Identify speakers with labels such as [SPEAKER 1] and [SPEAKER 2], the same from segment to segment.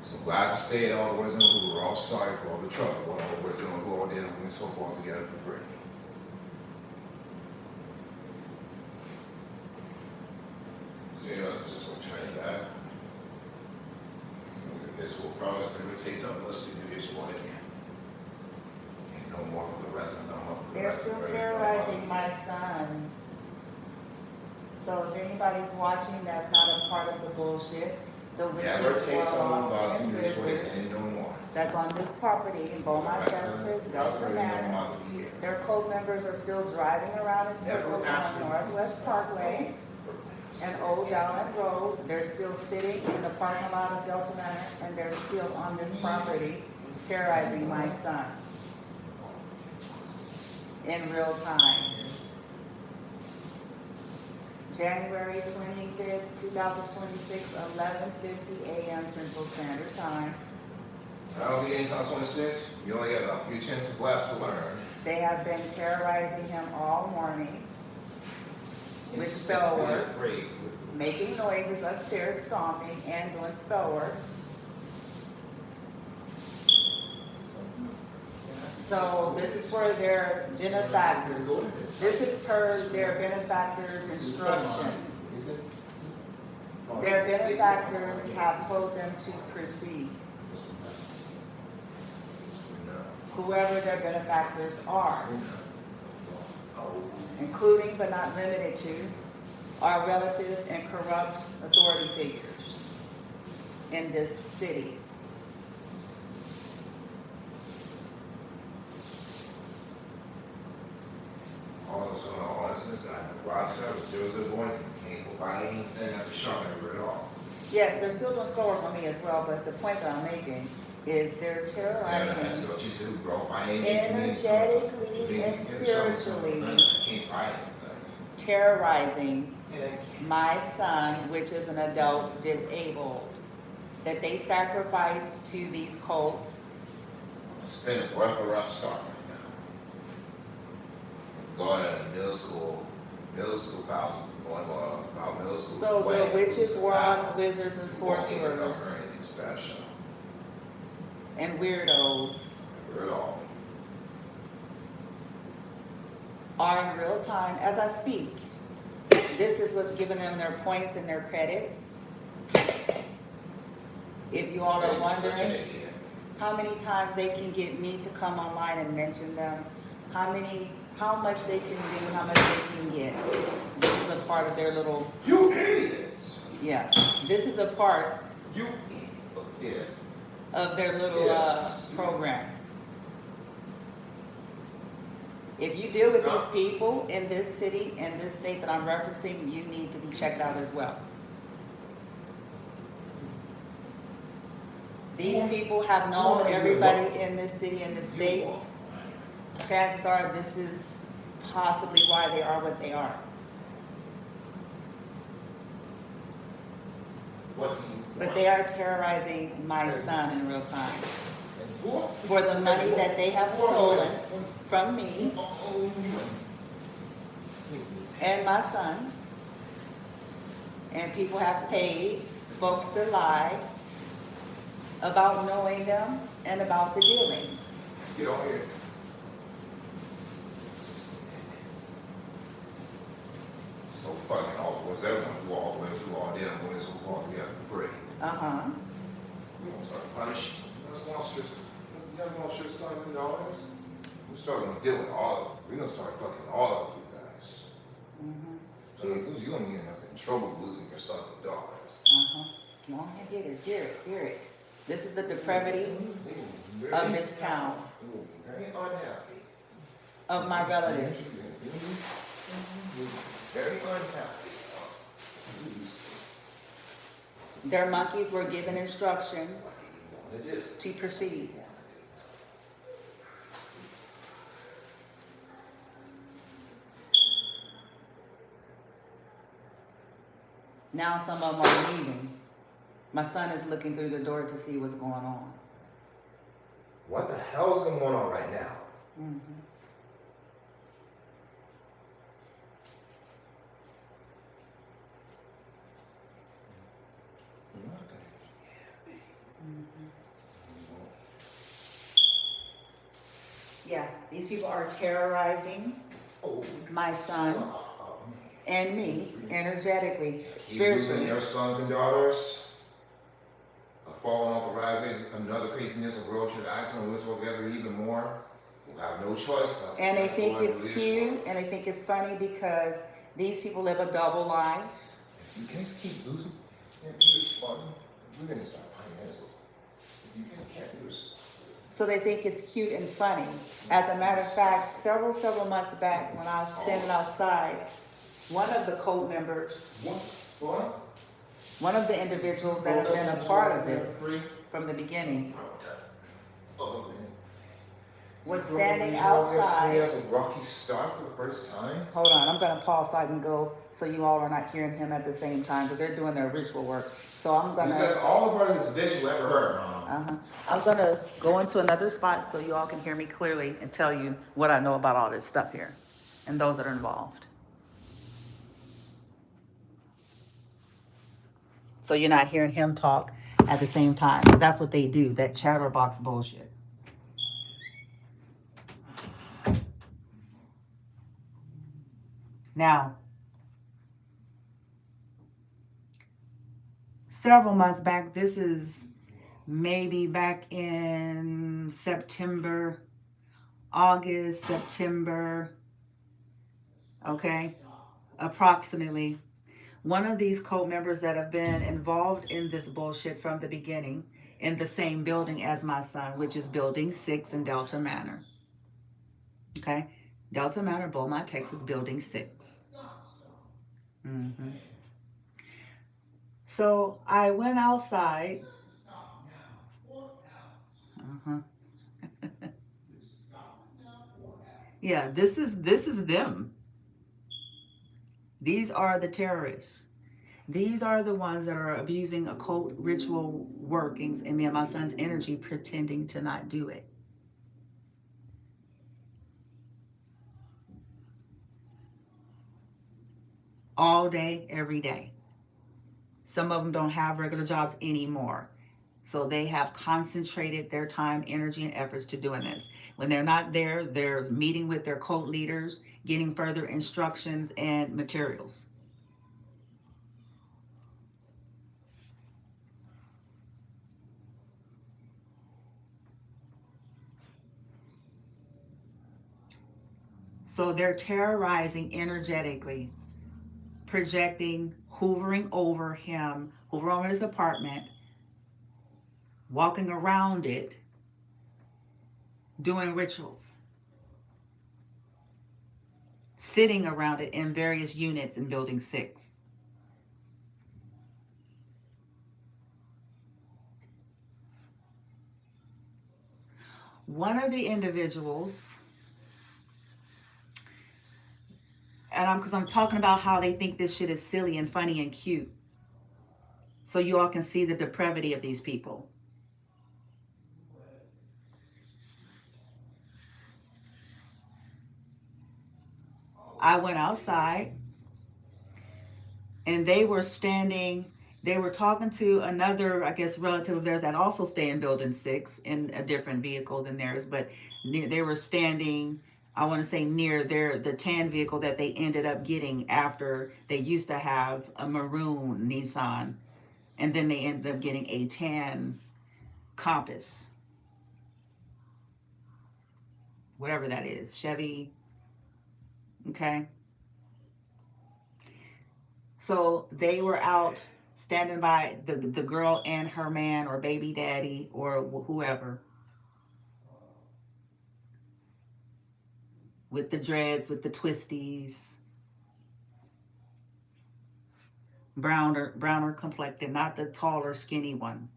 [SPEAKER 1] So glad to say that all the wisdom who were all sorry for all the trouble, all the wisdom who all did and went so far together for free. So you know, this is just what training back. So this will promise to take something else to do this one again. And no more for the rest of them.
[SPEAKER 2] They're still terrorizing my son. So if anybody's watching that's not a part of the bullshit, the witches, warlocks, and wizards that's on this property in Beaumont, Texas, Delta Manor, their code members are still driving around in circles on Northwest Parkway and Old Dowland Road. They're still sitting in the parking lot of Delta Manor, and they're still on this property terrorizing my son in real time. January 25th, 2026, 11:50 a.m. Central Standard Time.
[SPEAKER 1] I don't think anytime 26, you only got a few chances left to learn.
[SPEAKER 2] They have been terrorizing him all morning with spell work, making noises upstairs, stomping, and doing spell work. So this is for their benefactors. This is per their benefactors' instructions. Their benefactors have told them to proceed. Whoever their benefactors are, including but not limited to our relatives and corrupt authority figures in this city. Yes, they're still doing spell work on me as well, but the point that I'm making is they're terrorizing energetically and spiritually, terrorizing my son, which is an adult disabled, that they sacrificed to these cults.
[SPEAKER 1] Spend a breath of rough start right now. Going to middle school vows, going about middle school.
[SPEAKER 2] So the witches, warlocks, wizards, and sorcerers and weirdos are in real time as I speak. This is what's giving them their points and their credits. If you all are wondering how many times they can get me to come online and mention them, how much they can do, how much they can get. This is a part of their little...
[SPEAKER 1] You idiots!
[SPEAKER 2] Yeah, this is a part of their little program. If you deal with these people in this city and this state that I'm referencing, you need to be checked out as well. These people have known everybody in this city and this state. Chances are this is possibly why they are what they are. But they are terrorizing my son in real time for the money that they have stolen from me and my son. And people have paid folks to lie about knowing them and about the dealings.
[SPEAKER 1] Get on here. So fucking awful. Was everyone who all went through all them when it's all together for free?
[SPEAKER 2] Uh-huh.
[SPEAKER 1] You want to start punishing? You guys want your sons and daughters? We're starting to deal with all of them. We're going to start fucking all of you guys.
[SPEAKER 2] Mm-hmm.
[SPEAKER 1] So you're going to get in trouble losing your sons and daughters.
[SPEAKER 2] Uh-huh. Go on ahead, hear it. This is the depravity of this town,
[SPEAKER 1] Very unhappy.
[SPEAKER 2] of my relatives.
[SPEAKER 1] Very unhappy.
[SPEAKER 2] Their monkeys were given instructions to proceed. Now some of them are leaving. My son is looking through the door to see what's going on.
[SPEAKER 1] What the hell's going on right now?
[SPEAKER 2] Mm-hmm. Yeah, these people are terrorizing my son and me energetically, spiritually.
[SPEAKER 1] Losing your sons and daughters, falling off the right ways, another craziness of road trip accident, which will together even more. We'll have no choice.
[SPEAKER 2] And they think it's cute, and they think it's funny because these people live a double life.
[SPEAKER 1] If you can't keep losing, we're gonna start playing this. If you guys can't do this.
[SPEAKER 2] So they think it's cute and funny. As a matter of fact, several months back when I was standing outside, one of the cult members, one of the individuals that have been a part of this from the beginning, was standing outside.
[SPEAKER 1] A rocky start for the first time.
[SPEAKER 2] Hold on, I'm gonna pause so I can go, so you all are not hearing him at the same time, because they're doing their ritual work. So I'm gonna.
[SPEAKER 1] That's all the brothers visual ever heard.
[SPEAKER 2] I'm gonna go into another spot so you all can hear me clearly and tell you what I know about all this stuff here and those that are involved. So you're not hearing him talk at the same time. That's what they do, that chatterbox bullshit. Now, several months back, this is maybe back in September, August, September, okay, approximately. One of these cult members that have been involved in this bullshit from the beginning in the same building as my son, which is Building 6 in Delta Manor. Okay? Delta Manor, Beaumont, Texas, Building 6. So I went outside. Yeah, this is them. These are the terrorists. These are the ones that are abusing occult ritual workings in me and my son's energy, pretending to not do it. All day, every day. Some of them don't have regular jobs anymore. So they have concentrated their time, energy, and efforts to doing this. When they're not there, they're meeting with their cult leaders, getting further instructions and materials. So they're terrorizing energetically, projecting, hovering over him, hovering over his apartment, walking around it, doing rituals, sitting around it in various units in Building 6. One of the individuals, and because I'm talking about how they think this shit is silly and funny and cute, so you all can see the depravity of these people. I went outside and they were standing, they were talking to another, I guess, relative of theirs that also stay in Building 6 in a different vehicle than theirs, but they were standing, I want to say near the tan vehicle that they ended up getting after they used to have a maroon Nissan, and then they ended up getting a tan Compass, whatever that is, Chevy. Okay. So they were out standing by the girl and her man or baby daddy or whoever, with the dreads, with the twisties, browner complected, not the taller skinny one.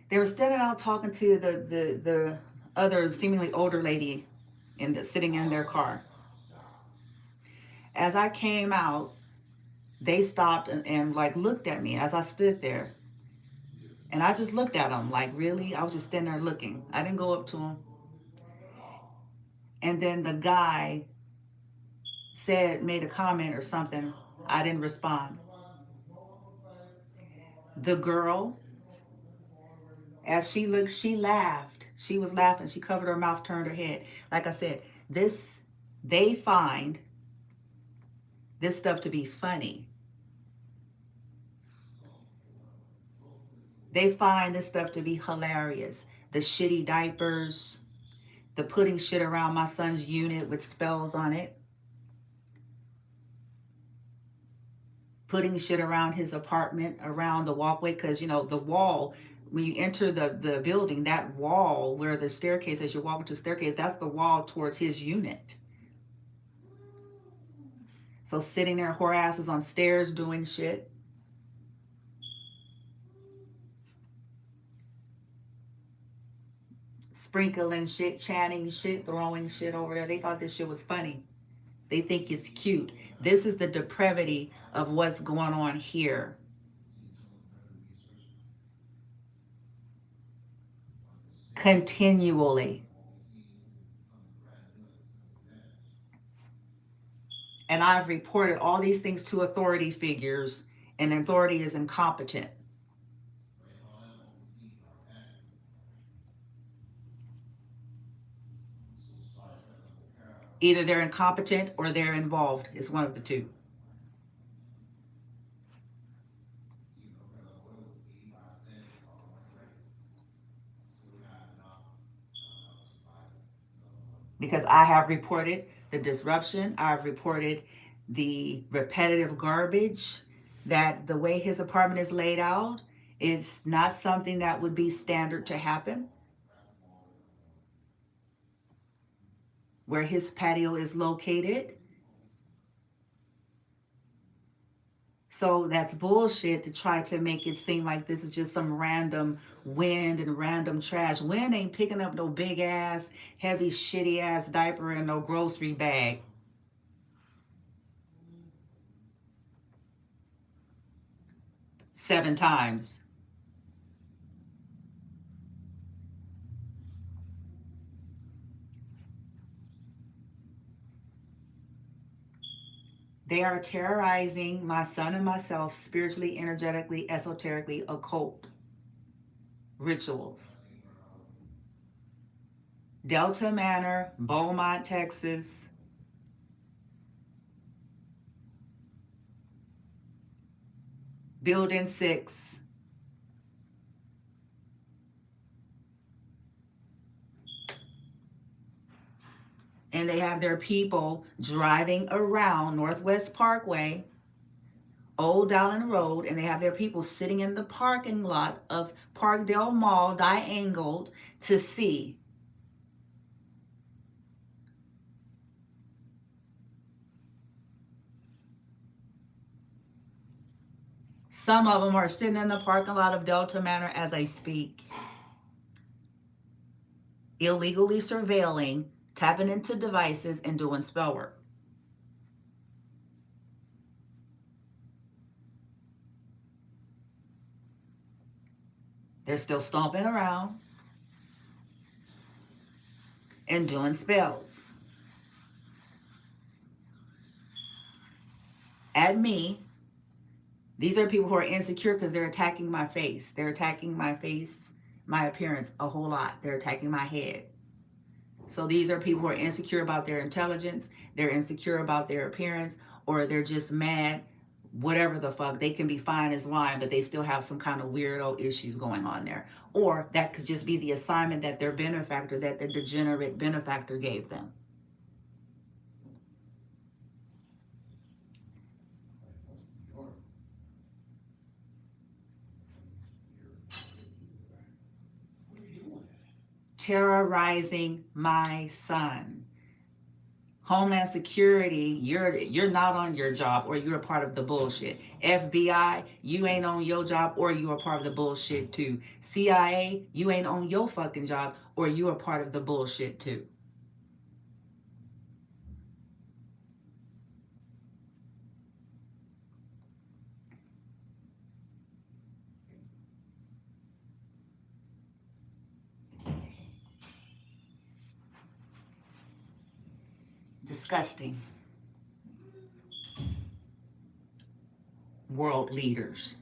[SPEAKER 2] They were standing out talking to the other seemingly older lady sitting in their car. As I came out, they stopped and like looked at me as I stood there. And I just looked at them like, really? I was just standing there looking. I didn't go up to them. And then the guy made a comment or something. I didn't respond. The girl, as she looked, she laughed. She was laughing. She covered her mouth, turned her head. Like I said, they find this stuff to be funny. They find this stuff to be hilarious. The shitty diapers, the putting shit around my son's unit with spells on it, putting shit around his apartment, around the walkway, because, you know, the wall, when you enter the building, that wall where the staircase, as you're walking to the staircase, that's the wall towards his unit. So sitting there, whore asses on stairs doing shit. Sprinkling shit, chanting shit, throwing shit over there. They thought this shit was funny. They think it's cute. This is the depravity of what's going on here. Continually. And I've reported all these things to authority figures, and authority is incompetent. Either they're incompetent or they're involved. It's one of the two. Because I have reported the disruption. I've reported the repetitive garbage, that the way his apartment is laid out is not something that would be standard to happen. Where his patio is located. So that's bullshit to try to make it seem like this is just some random wind and random trash. Wind ain't picking up no big ass, heavy, shitty ass diaper and no grocery bag. Seven times. They are terrorizing my son and myself spiritually, energetically, esoterically, occult rituals. Delta Manor, Beaumont, Texas. Building 6. And they have their people driving around Northwest Parkway, Old Dowling Road, and they have their people sitting in the parking lot of Parkdale Mall, diangled, to see. Some of them are sitting in the parking lot of Delta Manor as I speak, illegally surveilling, tapping into devices, and doing spell work. They're still stomping around and doing spells at me. These are people who are insecure because they're attacking my face. They're attacking my face, my appearance a whole lot. They're attacking my head. So these are people who are insecure about their intelligence. They're insecure about their appearance, or they're just mad, whatever the fuck. They can be fine as wine, but they still have some kind of weirdo issues going on there. Or that could just be the assignment that their benefactor, that the degenerate benefactor gave them. Terrorizing my son. Homeland Security, you're not on your job, or you're a part of the bullshit. FBI, you ain't on your job, or you are part of the bullshit too. CIA, you ain't on your fucking job, or you are part of the bullshit too. Disgusting. world leaders.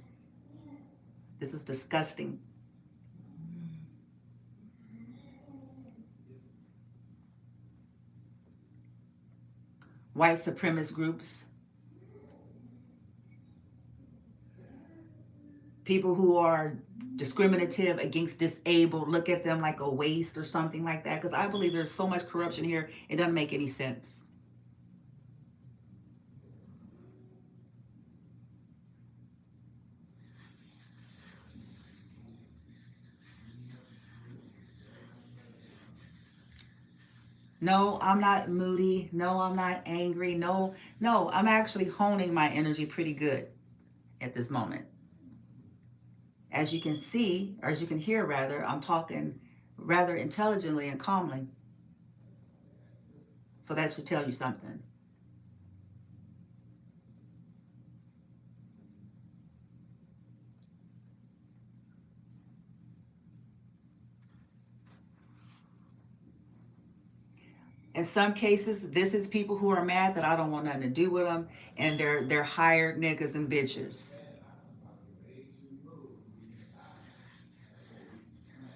[SPEAKER 2] This is disgusting. White supremacist groups, people who are discriminative against disabled, look at them like a waste or something like that, because I believe there's so much corruption here, it doesn't make any sense. No, I'm not moody. No, I'm not angry. No, I'm actually honing my energy pretty good at this moment. As you can see, or as you can hear rather, I'm talking rather intelligently and calmly. So that should tell you something. In some cases, this is people who are mad that I don't want nothing to do with them, and they're hired niggas and bitches.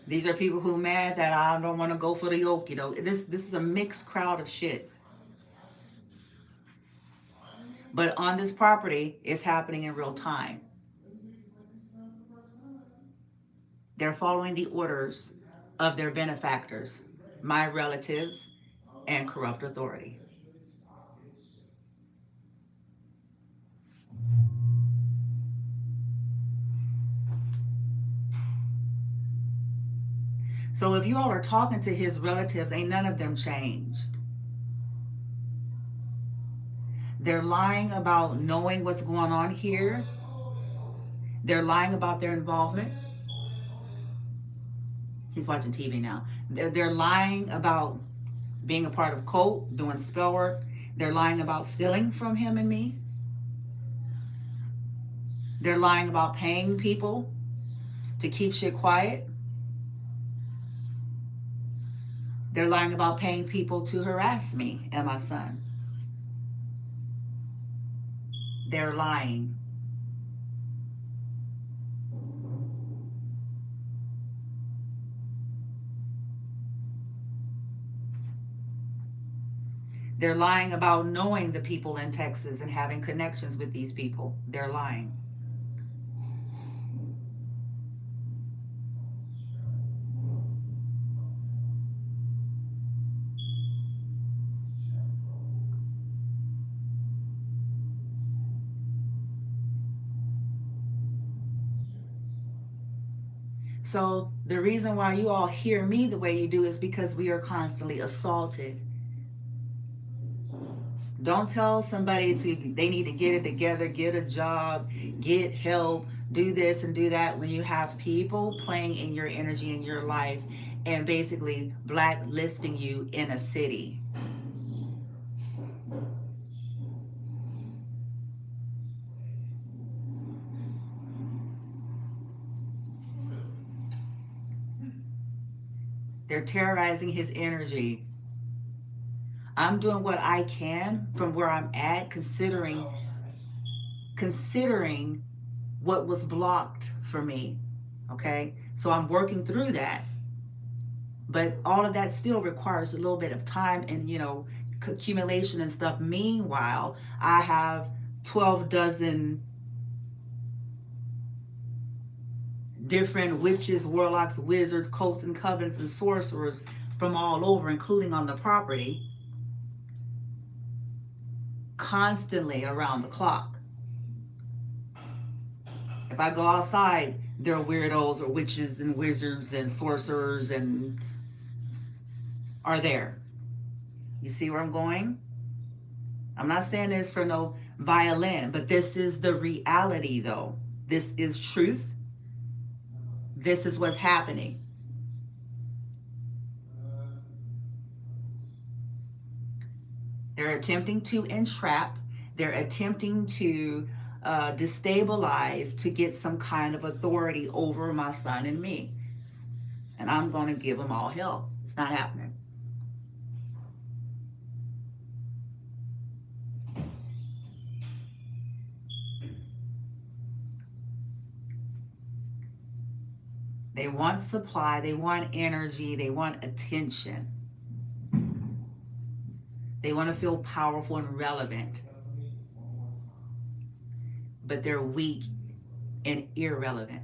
[SPEAKER 2] These are people who mad that I don't want to go for the yoke. You know, this is a mixed crowd of shit. But on this property, it's happening in real time. They're following the orders of their benefactors, my relatives, and corrupt authority. So if you all are talking to his relatives, ain't none of them changed. They're lying about knowing what's going on here. They're lying about their involvement. He's watching TV now. They're lying about being a part of cult, doing spell work. They're lying about stealing from him and me. They're lying about paying people to keep shit quiet. They're lying about paying people to harass me and my son. They're lying. They're lying about knowing the people in Texas and having connections with these people. They're lying. So the reason why you all hear me the way you do is because we are constantly assaulted. Don't tell somebody they need to get it together, get a job, get help, do this and do that when you have people playing in your energy in your life and basically blacklisting you in a city. They're terrorizing his energy. I'm doing what I can from where I'm at, considering what was blocked for me. Okay? So I'm working through that. But all of that still requires a little bit of time and, accumulation and stuff. Meanwhile, I have 12 dozen different witches, warlocks, wizards, cults, and covens, and sorcerers from all over, including on the property, constantly around the clock. If I go outside, there are weirdos or witches and wizards and sorcerers and are there. You see where I'm going? I'm not saying this for no violin, but this is the reality though. This is truth. This is what's happening. They're attempting to entrap. They're attempting to destabilize to get some kind of authority over my son and me. And I'm going to give them all hell. It's not happening. They want supply, they want energy, they want attention. They want to feel powerful and relevant. But they're weak and irrelevant.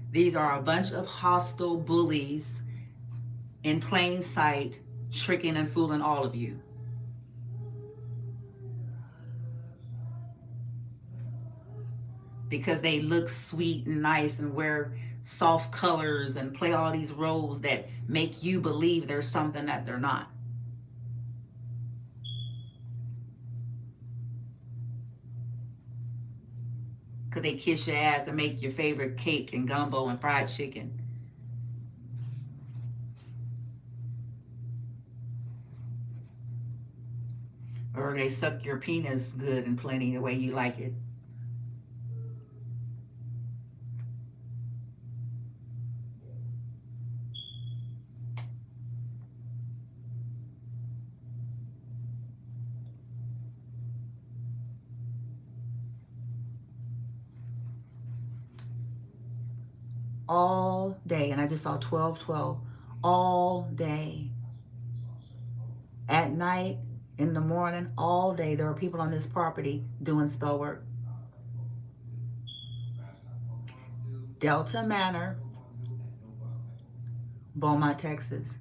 [SPEAKER 2] These are a bunch of hostile bullies in plain sight, tricking and fooling all of you. Because they look sweet and nice and wear soft colors and play all these roles that make you believe there's something that they're not. Because they kiss your ass and make your favorite cake and gumbo and fried chicken. Or they suck your penis good and plenty the way you like it. All day, and I just saw 12:12, all day. At night, in the morning, all day, there are people on this property doing spell work. Delta Manor, Beaumont, Texas.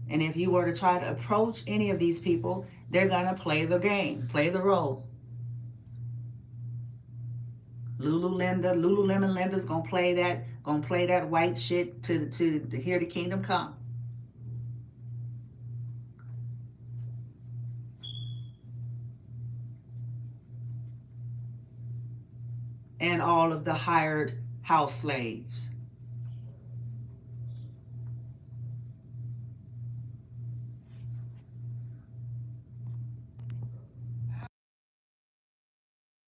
[SPEAKER 2] And if you were to try to approach any of these people, they're gonna play the game, play the role. Lululemon Linda's gonna play that white shit to hear the kingdom come. And all of the hired house slaves.